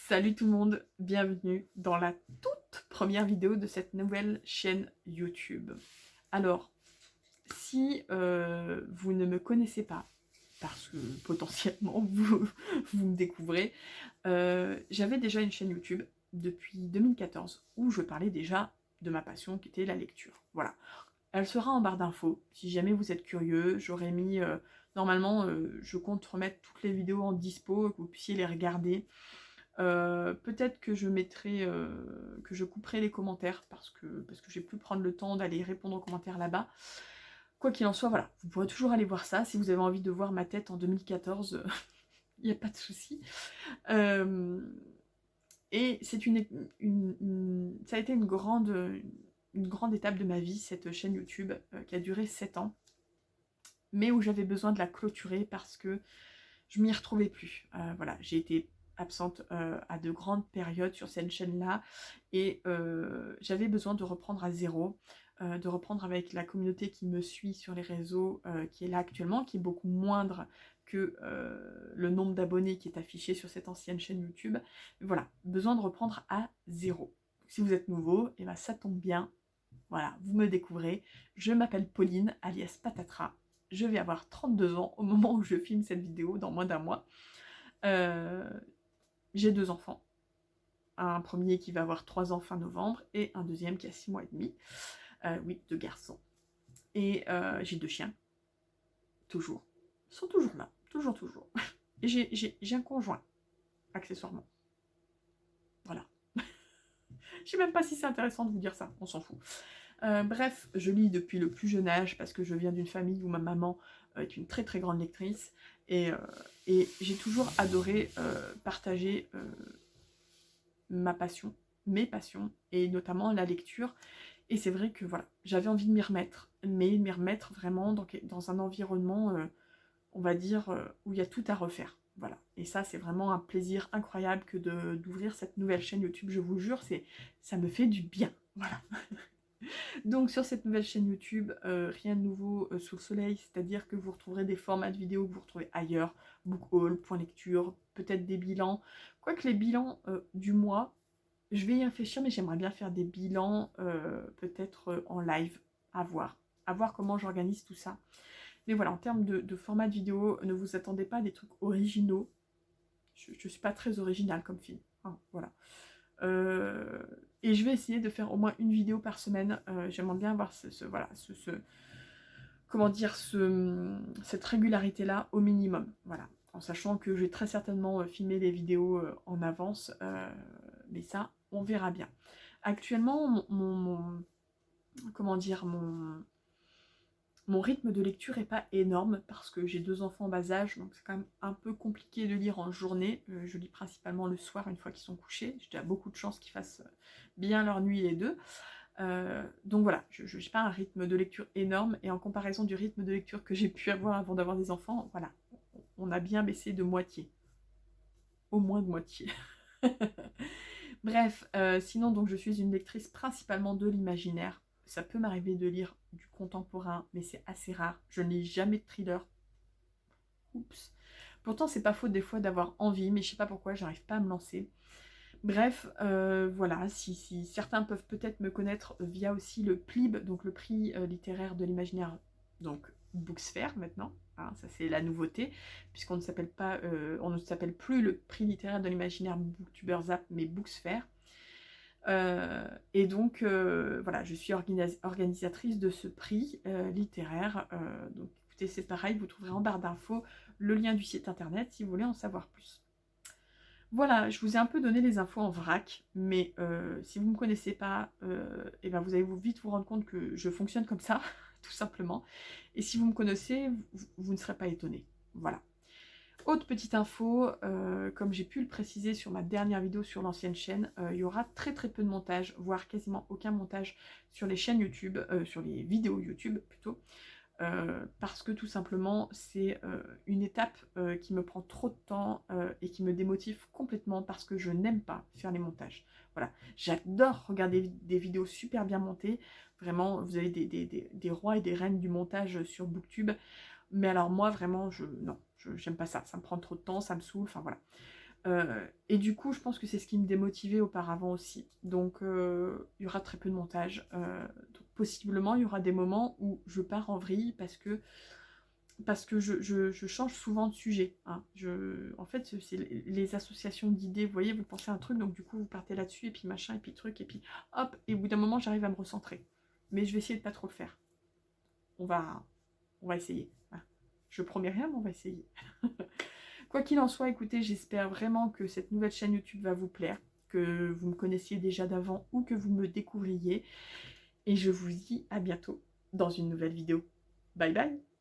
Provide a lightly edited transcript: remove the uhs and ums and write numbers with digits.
Salut tout le monde, bienvenue dans la toute première vidéo de cette nouvelle chaîne YouTube. Alors, si vous ne me connaissez pas, parce que potentiellement vous me découvrez, j'avais déjà une chaîne YouTube depuis 2014 où je parlais déjà de ma passion qui était la lecture. Voilà, elle sera en barre d'infos, si jamais vous êtes curieux, j'aurais mis... normalement, je compte remettre toutes les vidéos en dispo, que vous puissiez les regarder. Peut-être que je mettrai, que je couperai les commentaires parce que j'ai pu prendre le temps d'aller répondre aux commentaires là-bas. Quoi qu'il en soit, voilà, vous pourrez toujours aller voir ça. Si vous avez envie de voir ma tête en 2014, il n'y a pas de souci. Et c'est ça a été une grande étape de ma vie, cette chaîne YouTube, qui a duré 7 ans, mais où j'avais besoin de la clôturer parce que je m'y retrouvais plus. Voilà, j'ai été absente à de grandes périodes sur cette chaîne-là et j'avais besoin de reprendre à zéro, de reprendre avec la communauté qui me suit sur les réseaux, qui est là actuellement, qui est beaucoup moindre que le nombre d'abonnés qui est affiché sur cette ancienne chaîne YouTube. Voilà, besoin de reprendre à zéro. Si vous êtes nouveau, et ben ça tombe bien, voilà, vous me découvrez. Je m'appelle Pauline, alias Patatra. Je vais avoir 32 ans au moment où je filme cette vidéo, dans moins d'un mois. J'ai 2 enfants. Un premier qui va avoir 3 ans fin novembre et un deuxième qui a 6 mois et demi. Oui, 2 garçons. Et j'ai 2 chiens. Toujours. Ils sont toujours là. Toujours. Et j'ai un conjoint, accessoirement. Voilà. Je sais même pas si c'est intéressant de vous dire ça, on s'en fout. Bref, je lis depuis le plus jeune âge parce que je viens d'une famille où ma maman est une très très grande lectrice et j'ai toujours adoré partager ma passion, mes passions et notamment la lecture. Et c'est vrai que voilà, j'avais envie de m'y remettre, mais m'y remettre vraiment dans un environnement, on va dire, où il y a tout à refaire. Voilà. Et ça, c'est vraiment un plaisir incroyable que d'ouvrir cette nouvelle chaîne YouTube, je vous jure, ça me fait du bien. Voilà. Donc sur cette nouvelle chaîne YouTube, rien de nouveau sous le soleil, c'est-à-dire que vous retrouverez des formats de vidéos que vous retrouvez ailleurs, book haul, point lecture, peut-être des bilans. Quoique les bilans du mois, je vais y réfléchir, mais j'aimerais bien faire des bilans peut-être en live, à voir comment j'organise tout ça. Mais voilà, en termes de format de vidéo, ne vous attendez pas à des trucs originaux. Je ne suis pas très originale comme film. Hein, voilà. Et je vais essayer de faire au moins une vidéo par semaine. J'aimerais bien avoir comment dire, cette régularité-là au minimum. Voilà. En sachant que je vais très certainement filmer les vidéos en avance. Mais ça, on verra bien. Actuellement, comment dire, mon rythme de lecture n'est pas énorme parce que j'ai 2 enfants en bas âge, donc c'est quand même un peu compliqué de lire en journée. Je lis principalement le soir une fois qu'ils sont couchés. J'ai déjà beaucoup de chance qu'ils fassent bien leur nuit les deux. Donc voilà, je n'ai pas un rythme de lecture énorme et en comparaison du rythme de lecture que j'ai pu avoir avant d'avoir des enfants, voilà, on a bien baissé de moitié. Au moins de moitié. Bref, sinon donc je suis une lectrice principalement de l'imaginaire. Ça peut m'arriver de lire du contemporain, mais c'est assez rare. Je ne lis jamais de thriller. Oups. Pourtant, c'est pas faute des fois d'avoir envie, mais je sais pas pourquoi, j'arrive pas à me lancer. Bref, voilà, si certains peuvent peut-être me connaître via aussi le PLIB, donc le prix littéraire de l'imaginaire, donc Booksfare maintenant, hein, ça c'est la nouveauté, puisqu'on ne s'appelle pas, on ne s'appelle plus le prix littéraire de l'imaginaire Booktuber Zap, mais Booksfare. Et donc, voilà, je suis organisatrice de ce prix littéraire. Donc, écoutez, c'est pareil, vous trouverez en barre d'infos le lien du site internet si vous voulez en savoir plus. Voilà, je vous ai un peu donné les infos en vrac, mais si vous ne me connaissez pas, et ben vous allez vite vous rendre compte que je fonctionne comme ça, tout simplement. Et si vous me connaissez, vous ne serez pas étonné. Voilà. Autre petite info, comme j'ai pu le préciser sur ma dernière vidéo sur l'ancienne chaîne, il y aura très très peu de montage, voire quasiment aucun montage sur les chaînes YouTube, sur les vidéos YouTube plutôt, parce que tout simplement c'est une étape qui me prend trop de temps et qui me démotive complètement parce que je n'aime pas faire les montages. Voilà, j'adore regarder des vidéos super bien montées, vraiment vous avez des rois et des reines du montage sur Booktube. Mais alors moi vraiment, non, j'aime pas ça, ça me prend trop de temps, ça me saoule, enfin voilà. Et du coup, je pense que c'est ce qui me démotivait auparavant aussi. Donc, il y aura très peu de montage. Donc, possiblement, il y aura des moments où je pars en vrille parce que je change souvent de sujet. Hein. En fait, c'est les associations d'idées. Vous voyez, vous pensez à un truc, donc du coup, vous partez là-dessus, et puis machin, et puis truc, et puis hop, et au bout d'un moment, j'arrive à me recentrer. Mais je vais essayer de pas trop le faire. On va, on va essayer. Voilà. Je promets rien, mais on va essayer. Quoi qu'il en soit, écoutez, j'espère vraiment que cette nouvelle chaîne YouTube va vous plaire, que vous me connaissiez déjà d'avant ou que vous me découvriez. Et je vous dis à bientôt dans une nouvelle vidéo. Bye bye!